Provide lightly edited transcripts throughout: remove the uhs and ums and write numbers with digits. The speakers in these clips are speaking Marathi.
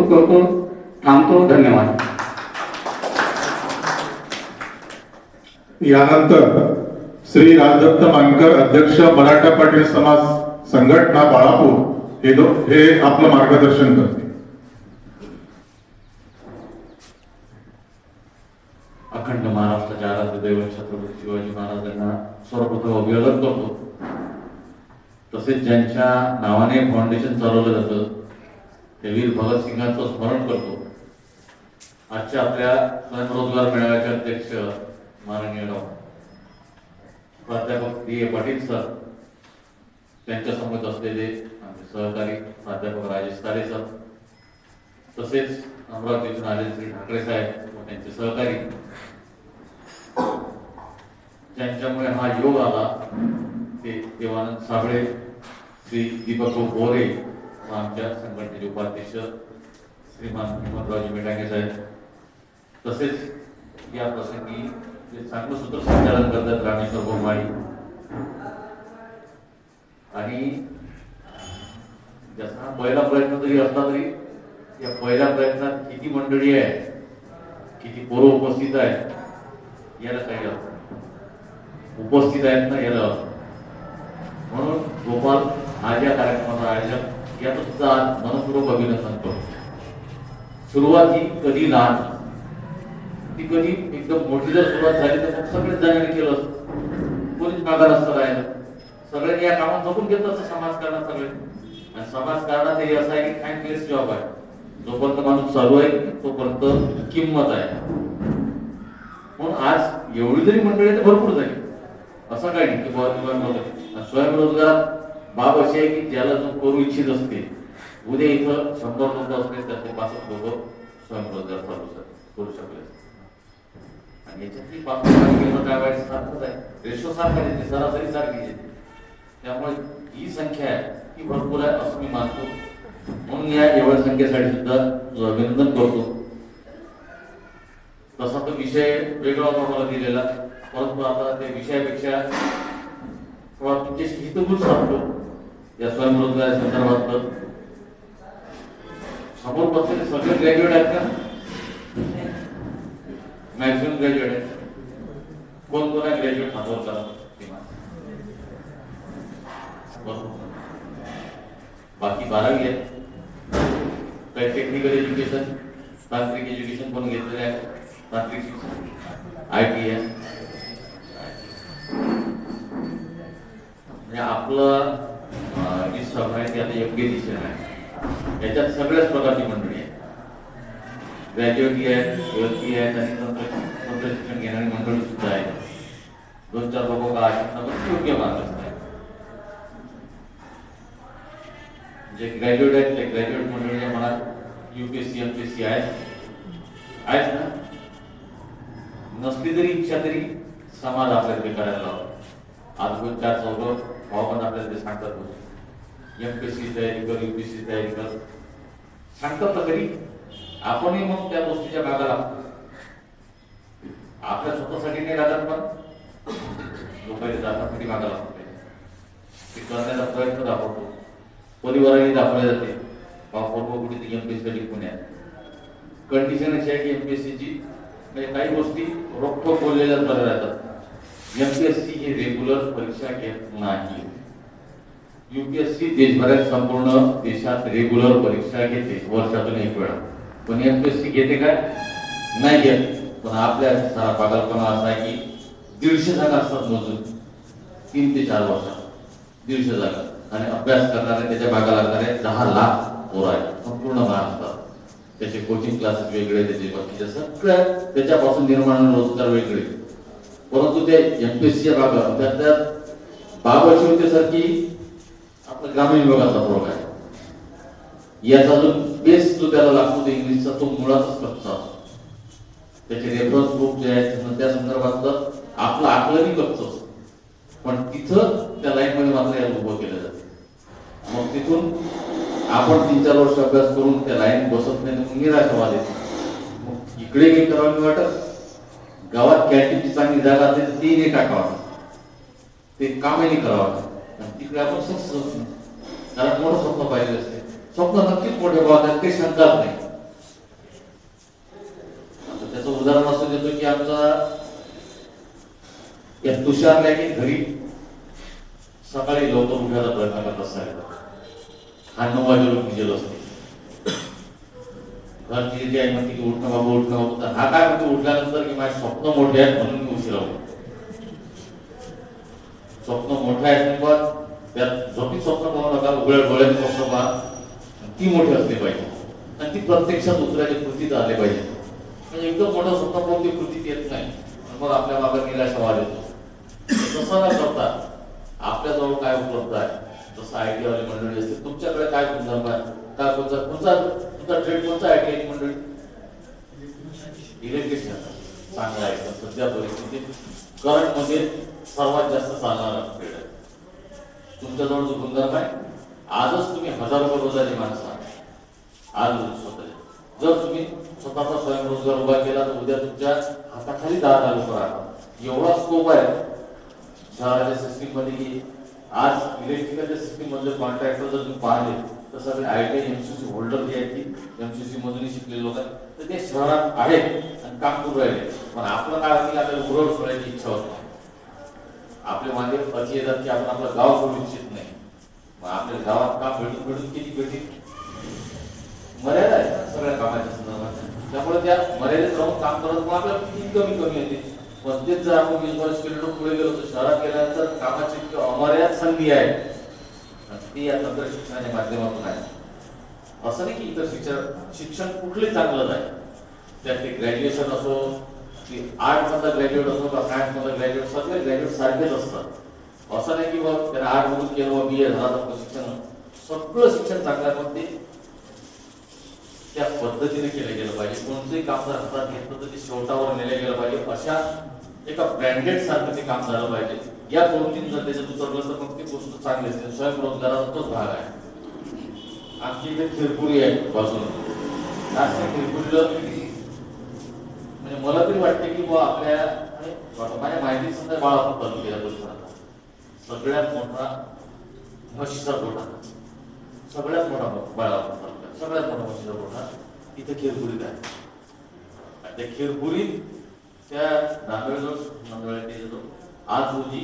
कौतुक करतो. थांबतो. धन्यवाद. यानंतर श्री राजदत्त मानकर, अध्यक्ष मराठा पाटील समाज संघटना बाळापूर, हे आपलं मार्गदर्शन करतील. अखंड महाराष्ट्राच्या आराध्य दैवत छत्रपती शिवाजी महाराजांना सर्वप्रथम अभिवादन करतो. तसेच ज्यांच्या नावाने फाउंडेशन चालवलं जातं ते वीर भगतसिंगांचं स्मरण करतो. आजच्या आपल्या स्वयंरोजगार मेळाव्याचे अध्यक्ष माननीय प्राध्यापक डी ए पाटील सर, त्यांच्या समोर असलेले आमचे सहकारी प्राध्यापक राजेश तारे सर, तसेच अमरावतीतून आलेले श्री ठाकरे साहेब व त्यांचे सहकारी, ज्यांच्यामुळे हा योग आला ते देवानंद साबळे, श्री दीपक बोरे व आमच्या संघटनेचे उपाध्यक्ष श्रीमान हिमंतरावजी मेटांगे साहेब, तसेच या प्रसंगी चांगलं सूत्रसंचालन करतात रामेश्वर बोमाळी. आणि जसा पहिला प्रयत्न जरी असला तरी या पहिल्या प्रयत्नात किती मंडळी आहे, किती पोरं उपस्थित आहे याला काही अर्थ नाही. उपस्थित आहेत ना याला अर्थ. म्हणून गोपाल आज या कार्यक्रमाचा आयोजक याचं सुद्धा आज मनपूर्वक अभिनंदन करतो. सुरुवात ही कधी लहान, ती कधी एकदम मोठी जर सुरुवात झाली तर मग सगळेच जणांनी केलं असतं, कोणीच मागा नसतं राहिलं. सगळ्यांनी या कामात जपून घेतलं असतं समाजकारणात सगळे. आणि समाजकारणात हे असं आहे की थँकलेस जॉब आहे. जोपर्यंत माणूस चालू आहे तोपर्यंत किंमत आहे. म्हणून आज एवढी जरी मंडळी तर भरपूर झाली, असं काही नाही की स्वयंरोजगार बाब अशी आहे की ज्याला जो करू इच्छित असते, उद्या इथं 100 लोक असले त्यातले 65 लोक स्वयंरोजगार करू शकले. आणि याच्यातली 5% काय वाईट सारखंच आहे, रेशो सारखा येते, सरासरी सारखी येते. त्यामुळे ही संख्या आहे ती भरपूर आहे असं मी मानतो. म्हणून या एवढ्या संख्येसाठी सुद्धा तुझं अभिनंदन करतो. तसा तो विषय वेगळा होता मला दिलेला, परंतु आता त्या विषयापेक्षा थोडा तुमच्याशी हितगुज साधतो या स्वयंरोजगार संदर्भात. समोर बसलेले सगळे ग्रॅज्युएट आहेत का? मॅक्सिमम ग्रॅज्युएट आहे. कोण कोण आहे ग्रॅज्युएट? हातवर करा. बाकी 12वी आहे. काही टेक्निकल एज्युकेशन, तांत्रिक एज्युकेशन पण घेतलेले आहे, तांत्रिक शिक्षण, IT आहे. म्हणजे आपलं जी सभा आहे ती आता योग्य दिशेने आहे. याच्यात सगळ्याच प्रकारची मंडळी आहे. ग्रॅज्युएट आहेत, युवती आहेत आणि तंत्र शिक्षण घेणारी मंडळी सुद्धा आहे. 2-4 लोक का अशा योग्य मार्ग असतात. जे ग्रॅज्युएट आहेत ते ग्रॅज्युएट मंडळीच्या मनात UPSC MPSC आहेत ना. नसली तरी इच्छा तरी समाज आपल्याला ते करायला लावतो. आज 2-4 भाव पण आपल्याला ते सांगतात, MPSC तयारी कर, UPSC तयारी कर सांगतात तर तरी आपणही मग त्या गोष्टीच्या मागा लागतो. आपल्या स्वतःसाठी नाही लागत पण लोकांच्या जाण्यासाठी मागा लागतो. ते करण्याचा प्रयत्न दाखवतो, परिवाराने दाखवले जाते. कुठे MPSC पुण्यात कंडिशन अशी आहे की MPSCची म्हणजे काही गोष्टी रोखोक बोललेल्या बऱ्या राहतात. MPSC ही रेग्युलर परीक्षा घेत नाही. UPSC देशभरात संपूर्ण देशात रेग्युलर परीक्षा घेते वर्षातून 1 वेळा. पण MPSC घेते काय? नाही घेत. पण आपल्या सारा पागलपणा असा आहे की 150 जागा असतात मोजून 3 ते 4 वर्षात 150 जागा. आणि अभ्यास करणारे त्याच्या मागे लागणारे 10 लाख पोरं आहेत संपूर्ण महाराष्ट्रात. त्याचे कोचिंग क्लासेस वेगळे, त्याचे बाकीचे सगळ्या त्याच्यापासून निर्माण रोजगार वेगळे. परंतु ते MPSCच्या भागात त्यात बाब अशी होते सर की आपला ग्रामीण विभागाचा फरक आहे. याचा जो बेस जो त्याला लागतो ते इंग्लिशचा तो मुळातच कच्चा असतो. त्याचे रेफरन्स बुक जे आहेत त्या संदर्भातलं आपलं आकलनही कच्चं असतं. पण तिथं त्या लाईन मध्ये मात्र याला उभं केलं जातं. मग तिथून आपण 3-4 वर्ष अभ्यास करून त्या लाईन बसत नाही तर निराशावाद येतो. मग इकडे काही करावं नाही वाटत. गावात कॅन्टीनची चांगली जागा असेल तर ती नाही टाकावं, ते कामही नाही करावं. तिकडे आपण सक्सेस होत नाही. कारण मोठं स्वप्न पाहिजे असते. स्वप्न नक्कीच मोठे भाव आहेत, काही शंकाच नाही. आमचा या तुषार की घरी सकाळी लवकर उठायला प्रयत्न करत असायला. हा 9 वाजेला पूजेल असते. घरची जी आई म्हणते की उठणं बाबा उठणं बाबा, तर हा काय म्हणतो उठल्यानंतर की माझे स्वप्न मोठे आहेत म्हणून मी उशिरा होतो. स्वप्न मोठे आहेत पण त्यात झोपी स्वप्न पाहू नका, उघड्या डोळ्याने स्वप्न पहा. ती मोठी असली पाहिजे आणि ती प्रत्यक्षात उतरायच्या कृतीत आले पाहिजे. म्हणजे एकदम मोठं स्वप्न पाहून ती कृतीत येत नाही, मग आपल्या मागे निराशावाद येतो. तसं न करता आपल्याजवळ काय उपलब्ध आहे, जसं आयटी वाली मंडळी असते, तुमच्याकडे काय गुणधर्म आहे, काय तुमचा ट्रेड कोणता आयटी मंडळी? इलेक्ट्रिशियन चांगला आहे. पण सध्या परिस्थितीत करंट मध्ये सर्वात जास्त चालणारा ट्रेड आहे. तुमच्याजवळ जो गुणधर्म आहे, आजच तुम्ही 1000 रुपये रोजाची माणसं आज स्वतः जर तुम्ही स्वतःचा स्वयंरोजगार उभा केला तर उद्या तुमच्या हाताखाली 10 लोक राहतात. एवढा स्कोप आहे शहराच्या सिस्टीम मध्ये की आज इलेक्ट्रिकलच्या सिस्टीम मधले कॉन्ट्रॅक्टर जर तुम्ही पाहिले तर सगळे आयटी एमसीसी होल्डर जे आहेत की एमसीसी मधून शिकलेले लोक आहेत, तर ते शहरात आहेत आणि काम करू राहिले. पण आपलं काय होतं की आपल्याला उरड सोडायची इच्छा होत नाही. आपले मागे अशी येतात की आपण आपलं गाव सोडू इच्छित नाही. मग आपल्या गावात काम भेटून किती भेटेल? मर्यादा आहे सगळ्या कामाच्या संदर्भात. त्यामुळे त्या मर्यादेत राहून काम करत मग आपल्याला किती कमी येते. पण तेच जर आपण 20 वर्ष किलोमीटर पुढे गेलो तर शहरात गेल्यानंतर कामाची अमर्याद संधी आहे. ती या तंत्र शिक्षणाच्या माध्यमातून आहे. असं नाही की इतर शिक्षण कुठले चांगलं नाही. त्यात ते ग्रॅज्युएशन असो की आर्ट मधला ग्रॅज्युएट असो का सायन्स मधला ग्रॅज्युएट, सगळे ग्रॅज्युएट सारखेच असतात. असं नाही की मग त्याला आर्ट मधून केलं BA झाला तर शिक्षण सगळं शिक्षण चांगलं आहे, पण ते त्या पद्धतीने केलं गेलं पाहिजे. कोणतेही काम जर हातात घेतलं तर ते शेवटावर नेलं गेलं पाहिजे. अशा एका ब्रँडेड सारखं ते काम झालं पाहिजे. या 2-3 जर त्याच्यात उतरलं तर मग ती गोष्ट चांगली असते. स्वयंरोजगाराचा तोच भाग आहे. आमची इथे खिरपुरी आहे बाजूला. आज त्या खिरपुरीला म्हणजे मला तरी वाटते की बुवा आपल्या माझ्या माहिती सुद्धा बाळापूर तालुक्याच्या परिसरात सगळ्यात मोठा म्हशीचा गोठा, सगळ्यात मोठा बाळापूर तालुक्यात सगळ्यात मोठा म्हशीचा गोठा इथे खिरपुरीत आहे. त्या खिरपुरीत त्या नांदवळ्याजवळ आज रोजी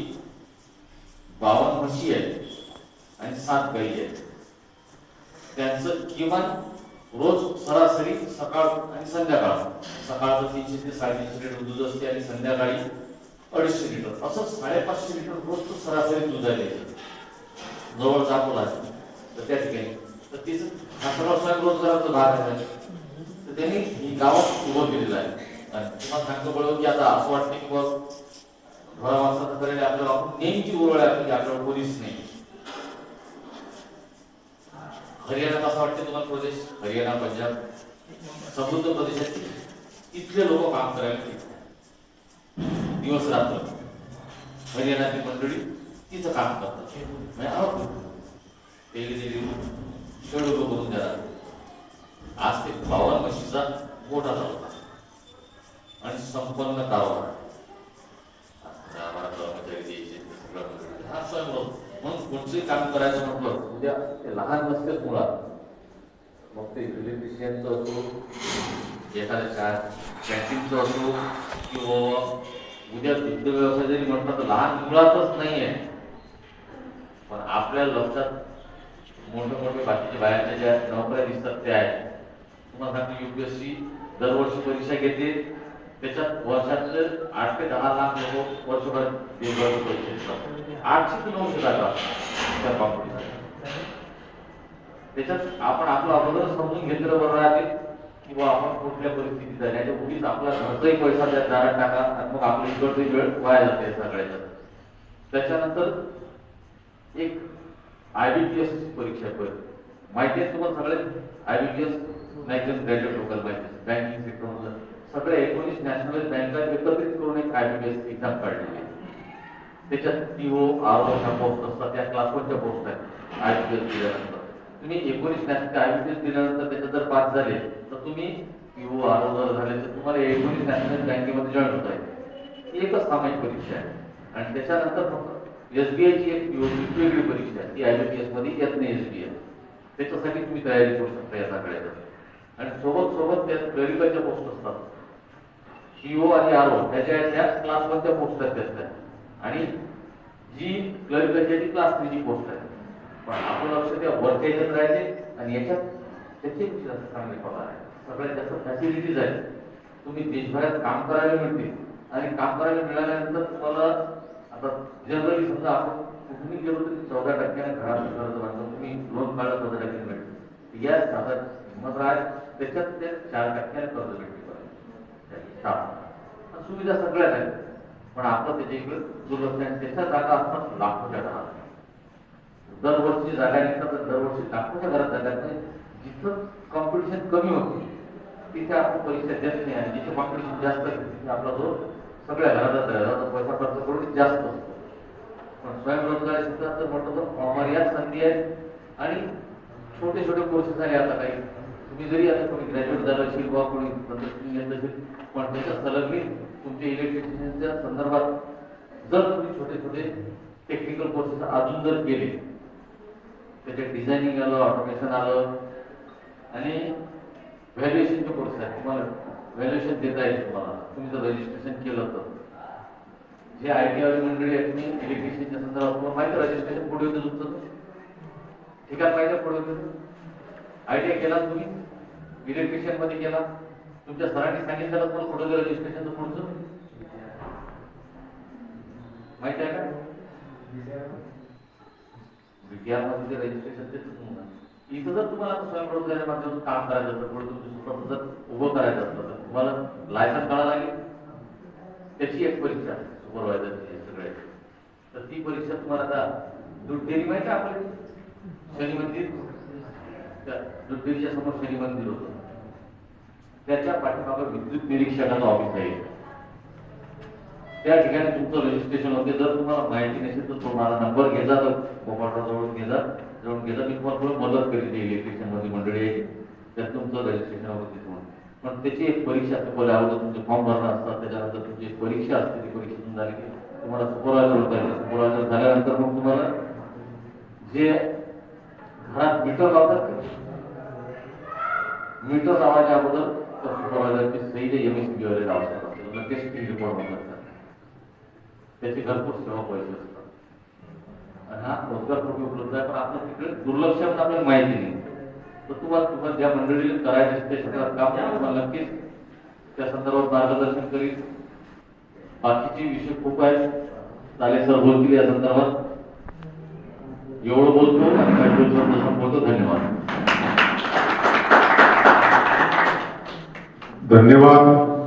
52 म्हशी आहेत आणि 7 गायी आहेत. त्यांचं किमान रोज सरासरी सकाळ आणि संध्याकाळ, सकाळचं 300 ते 350 लिटर दूध असते आणि संध्याकाळी 250 लिटर, असं 550 लिटर रोज सरासरी दूध आहे. जवळ जातो तर त्या ठिकाणी तर तिचं हा सगळा स्वयंरोजगाराचा भाग आहे. तर त्यांनी ही गावात उभं केलेलं आहे. आणि तुम्हाला सांगतो बरोबर की आता असं वाटतं की बस घोडा माणसाचं करायला आपल्याला आपण नेमकी ओरळ आहे म्हणजे आपल्याला पोलीस नाही. हरियाणात असं वाटतं तुम्हाला प्रदेश, हरियाणा पंजाब समृद्ध प्रदेशात इथले लोक काम करायला दिवस रात्र हरियाणाची मंडळी तिथं काम करतात. शेड्यूल करून द्या. आज ते 52 म्हशीचा मोठा झाला आणि संपन्न कारभार म्हणून कोणतंही काम करायचं म्हटलं उद्या ते लहान नसतेच मुळात. मग ते इलेक्ट्रिशियनचं असो, एखाद्या कॅन्टीनचं असो किंवा उद्या दुग्ध व्यवसाय जरी म्हटलं तर लहान मुळातच नाही आहे. पण आपल्या लक्षात मोठे बाकीच्या बाहेरच्या ज्या नोकऱ्या दिसतात त्या आहेत. तुम्हाला सांगतो UPSC दरवर्षी परीक्षा घेते, त्याच्यात वर्षातले 8 ते 10 लाख लोक वर्षभरात परीक्षा देतात. 800 ते 900 जागा त्या कॉम्पिटिशन. त्याच्यात आपण आपलं अगोदर समजून घेतलं बरं राहते की बा आपण कुठल्या परिस्थितीत आहे. त्याच्या उगीच आपला घरचाही पैसा त्या दारात टाका आणि मग आपली इकडची वेळ वाया जाते सगळ्याच्या. त्याच्यानंतर एक IBPS परीक्षा माहिती आहे तुम्हाला सगळे. IBPS नॅशनल ग्रॅज्युएट लोकल माहिती, बँकिंग सेक्टर मधलं सगळ्या 19 नॅशनलाइज बँका एकत्रित करून एक IBPS एक्झाम काढलेली आहे. त्याच्यात PO, RO च्या पोस्ट असतात, त्या क्लास 1च्या पोस्ट आहेत. IBPS दिल्यानंतर तुम्ही 19 नॅशनल IBPS दिल्यानंतर त्याच्यात जर पास झाले तर तुम्ही PO, RO जर झाले तर तुम्हाला 19 नॅशनल बँकेमध्ये जॉईन होता येईल. एकच सामायिक परीक्षा आहे. आणि त्याच्यानंतर फक्त SBI ची एक वेगळी परीक्षा आहे, ती IBPS मध्ये येत नाही. SBI त्याच्यासाठी तुम्ही तयारी करू शकता या सगळ्याच्या. आणि सोबत त्या क्लरिकलच्या पोस्ट असतात. PO आणि RO त्याच्या क्लास 1च्या पोस्ट आहेत त्याच्या, आणि जी क्लरिकलची ती क्लास 3ची पोस्ट आहे. पण आपण लक्ष त्या वरच्या याच्यात राहायचे आणि याच्यात त्याच्यापेक्षा जास्त चांगले पगार आहे, सगळ्यात जास्त फॅसिलिटीज आहेत. तुम्ही देशभरात काम करायला मिळते आणि काम करायला मिळाल्यानंतर तुम्हाला आता जनरली समजा आपण कुठूनही गेलो तरी 14% घरात कर्ज बांधतो, तुम्ही लोन काढलं 14% मिळते. या साधा हिंमत आहे त्याच्यात ते 4% कर्ज भेटते. सुविधा सगळ्याच आहेत, पण आपलं त्याच्या इकडे दुर्लक्ष आहे. त्याच्या जागा असतात लाखोच्या घरात, दरवर्षी जागा निघतात, दरवर्षी लाखोच्या घरात जागा नाही. जिथं कॉम्पिटिशन कमी होते तिथे आपण परीक्षा देत नाही, आणि जिथे कॉम्पिटिशन जास्त आहे तिथे आपला जो सगळ्या घरात पैसा खर्च करून जास्त असतो. पण स्वयंरोजगार क्षेत्रात तर म्हटलं तर अमर्याद संधी आहेत, आणि छोटे छोटे कोर्सेस आहे. आता काही तुम्ही जरी आता कोणी ग्रॅज्युएट झालं असेल किंवा कोणी तंत्रज्ञान घेतलं असेल, पण त्याच्या संलग्नित तुमच्या इलेक्ट्रिशियनच्या संदर्भात जर तुम्ही छोटे छोटे टेक्निकल कोर्सेस अजून जर केले, त्याच्यात डिझायनिंग आलं, ऑटोमेशन आलं, आणि व्हॅल्युएशनचे कोर्स आहेत. तुम्हाला व्हॅल्युएशन देता येईल. तुम्ही जर रजिस्ट्रेशन केलं तर जे ITI वाली मंडळी आहेत, तुम्ही इलेक्ट्रिशियनच्या संदर्भात तुम्हाला माहिती रजिस्ट्रेशन पुढे होतं तुमचं ठिकाण माहिती पुढे होतं. ITI केला तुम्ही, इलेक्ट्रिशियन मध्ये केला, तुमच्या सरांनी सांगितलं तुम्हाला पुढे रजिस्ट्रेशनचं पुढचं माहिती आहे का? विद्यार्थ्यांमध्ये रजिस्ट्रेशन इथं जर तुम्हाला स्वयंरोजगाराच्या माध्यमातून काम करायचं असतं, पुढे तुमचं स्वतः जर उभं करायचं असतं तर तुम्हाला लायसन्स काढावं लागेल. त्याची एक परीक्षा आहे सुपरवायझरची सगळे. तर ती परीक्षा तुम्हाला आता दूध डेअरी माहिती आहे आपल्या शनी मंदिर, त्या दूध डेअरीच्या समोर शनी मंदिर होतं, त्याच्या पाठीमागं विद्युत निरीक्षकाचं ऑफिस आहे. त्या ठिकाणी तुमचं रजिस्ट्रेशन होते. जर तुम्हाला माहिती नसेल तर तुम्हाला नंबर घेजा, तर मोबाईल जवळून घेजा. मी तुम्हाला थोडं मदत करेल. इलेक्ट्रिशियन मध्ये मंडळी आहे, त्यात तुमचं रजिस्ट्रेशन होते. पण त्याची एक परीक्षा असते, पहिले अगोदर तुमचे फॉर्म भरणं असतात, त्याच्यानंतर तुमची एक परीक्षा असते. ती परीक्षेतून झाली की तुम्हाला सुपरवायझर होता येईल. सुपरवायझर झाल्यानंतर मग तुम्हाला जे घरात मीटर लावतात, मीटर लावायच्या अगोदर त्या सुपरवायझरची सही जे MSB वगैरे आवश्यक असते, टेस्टिंग रिपोर्ट म्हणतात त्याची घरपोच सेवा पैसे असतात. आणि हा रोजगार पूर्वी उपलब्ध आहे, पण आपलं तिकडे दुर्लक्ष आपल्याला माहिती नाही. तर तुम्हाला ज्या मंडळीला करायचं त्या क्षेत्रात काम तुम्हाला नक्कीच त्या संदर्भात मार्गदर्शन करील. बाकीचे विषय खूप आहेत, चालेल सर बोलतील या संदर्भात. एवढं बोलतो आणि काही बोलतो. धन्यवाद. धन्यवाद.